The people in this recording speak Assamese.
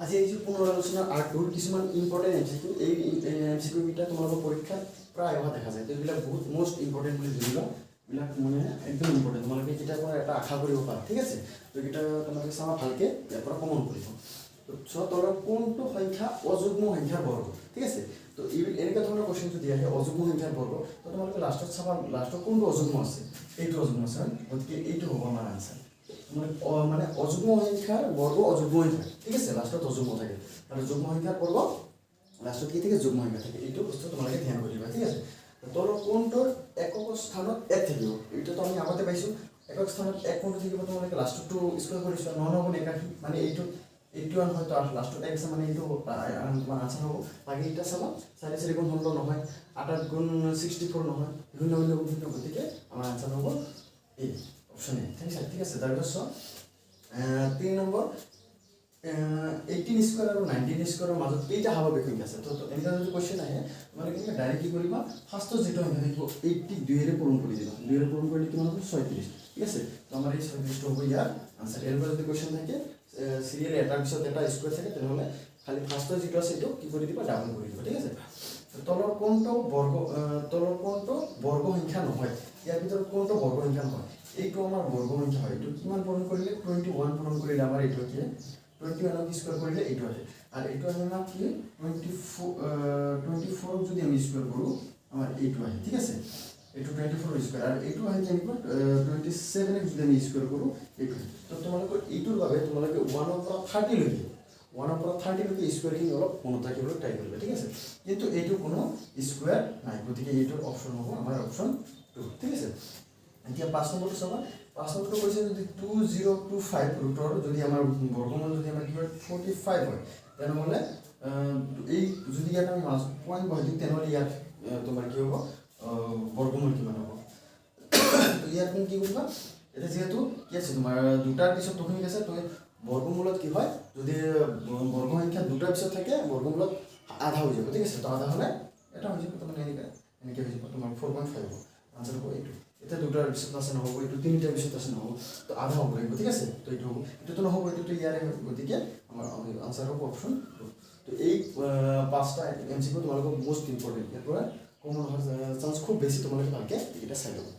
আজি এই যে পুনৰালোচনাৰ আৰ্টটোৰ কিছুমান ইম্পৰ্টেণ্ট এমচিকিউ এই এমচিকিউকেইটা তোমালোকৰ পৰীক্ষাত প্ৰায় অহা দেখা যায়। তো এইবিলাক বহুত মোষ্ট ইম্পৰ্টেণ্ট বুলি ধৰি লোৱা, এইবিলাক মানে একদম ইম্পৰ্টেণ্ট। তোমালোকে কেতিয়াৰ পৰা এটা আশা কৰিব পাৰা, ঠিক আছে। তো এইকেইটা তোমালোকে চাবা ভালকৈ, ইয়াৰ পৰা কমন কৰিব। তো তলৰ কোনটো সংখ্যা অযুগ্ম সংখ্যাৰ বৰ্গ, ঠিক আছে। তো এই এনেকুৱা ধৰণৰ কুৱেশ্যন যদি আহে অযুগ্ম সংখ্যাৰ বৰ্গ, তো তোমালোকে লাষ্টত চাবা লাষ্টত কোনটো অযুগ্ম আছে, এইটো অযুগ্ম আছে, গতিকে এইটো হ'ব আমাৰ আনচাৰ। মানে অযুগ্ম সংখ্যাৰ বৰ্গ অযুগ্ম সংখ্যা, ঠিক আছে, লাষ্টত অযুগ্ম থাকে। আৰু যুগ্ম সংখ্যাৰ বৰ্গ লাষ্টত কি থাকে, যুগ্ম সংখ্যা থাকে। এইটো বস্তু তোমালোকে ধ্যান কৰিবা, ঠিক আছে। তলৰ কোনটোৰ একক স্থানত এক থাকিব, এইটোতো আমি আগতে পাইছোঁ। একক স্থানত এক কোনটো থাকিব, তোমালোকে লাষ্টটো স্কুৱেৰ কৰিছোঁ, 9×81, মানে এইটো 81 হয়তো লাষ্টত এক আছে, মানে এইটো তোমাৰ আনচাৰ হ'ব। বাকী এইটা চাবা 4×4 × 16 নহয়, 8×8 = 64 নহয়, 0×0 গতিকে আমাৰ আনচাৰ হ'ব এই অপশ্যন এ, ঠিক আছে। তাৰপিছত 3 নম্বৰ 18² আৰু 19² মাজত কেইটা স্বাভাৱিক সংখ্যা আছে। তো এনেকুৱা যদি কুৱেশ্যন আহে, তোমালোকে ডাইৰেক্ট কি কৰিবা, ফাৰ্ষ্টত যিটো সংখ্যা থাকিব 80 2ৰে পূৰণ কৰি দিবা। 2ৰে পূৰণ কৰিলে কিমান হ'ব, 36, ঠিক আছে। তো আমাৰ এই 36টো হ'ব ইয়াৰ আনচাৰ। এনেকুৱা যদি কুৱেশ্যন থাকে চিৰিয়েল এটাৰ পিছত এটা স্কুৱেৰ থাকে, তেনেহ'লে খালি ফাৰ্ষ্টত যিটো আছে সেইটো কি কৰি দিবা, ডাবল কৰি দিবা, ঠিক আছে। তলৰ কোনটো বৰ্গ সংখ্যা নহয়, ইয়াৰ ভিতৰত কোনটো বৰ্গ সংখ্যা নহয়। এইটো আমাৰ বৰ্গ সংখ্যা হয়। এইটো কিমান পূৰণ কৰিলে, 21 পূৰণ কৰিলে আমাৰ এইটো কি, 21ক স্কুৱেৰ কৰিলে এইটো আহে। আৰু এইটো আহে আমাৰ কি, 24ক যদি আমি স্কুৱেৰ কৰোঁ আমাৰ এইটো আহে, ঠিক আছে। এইটো 24 স্কুৱেৰ, আৰু এইটো আহে কেনেকুৱা 27ক যদি আমি স্কুৱেৰ কৰোঁ এইটো। তো তোমালোকৰ এইটোৰ বাবে তোমালোকে 1ৰ পৰা 30লৈকে 1ৰ পৰা 30লৈকে স্কুৱেৰখিনি অলপ মনত ৰাখিবলৈ ট্ৰাই কৰিবা, ঠিক আছে। কিন্তু এইটো কোনো স্কুৱেৰ নাই, গতিকে এইটোৰ অপশ্যন হ'ব আমাৰ অপশ্যন 2, ঠিক আছে। এতিয়া 5 নম্বৰটো চাবা। 5 নম্বৰটো কৈছে যদি 2025 ৰুটৰ যদি আমাৰ বৰ্গমূল যদি আমাৰ কি হয় 45 হয়, তেনেহ'লে এই যদি ইয়াত আমি পইণ্ট বহাই দিওঁ, তেনেহ'লে ইয়াত তোমাৰ কি হ'ব, বৰ্গমূল কিমান হ'ব। ইয়াত তুমি কি কৰিবা, এতিয়া যিহেতু কি আছে তোমাৰ দুটাৰ পিছত দশমিক আছে, তো বৰ্গমূলত কি হয়, যদি বৰ্গ সংখ্যা দুটাৰ পিছত থাকে বৰ্গমূলত আধা হৈ যাব, ঠিক আছে। তো আধা হ'লে এটা হৈ যাব, তাৰমানে এনেকৈ হৈ যাব তোমাৰ 4.5 হ'ব, আনচাৰ হ'ব এইটো। এতিয়া দুটাৰ পিছত আছে নহ'ব, এইটো 3টাৰ পিছত আছে নহ'ব, তো আধা হ'ব লাগিব, ঠিক আছে। তো এইটো হ'ব, এইটোতো নহ'ব, এইটোতো ইয়াৰে হয়, গতিকে আমাৰ আনচাৰ হ'ব অপশ্যন 2। তো এই 5টা এমচিকিউ তোমালোকৰ মোষ্ট ইম্পৰ্টেণ্ট, ইয়াৰ পৰা কমন হোৱাৰ চান্স খুব বেছি, তোমালোকে ভালকৈ এইকেইটা চাই ল'বা।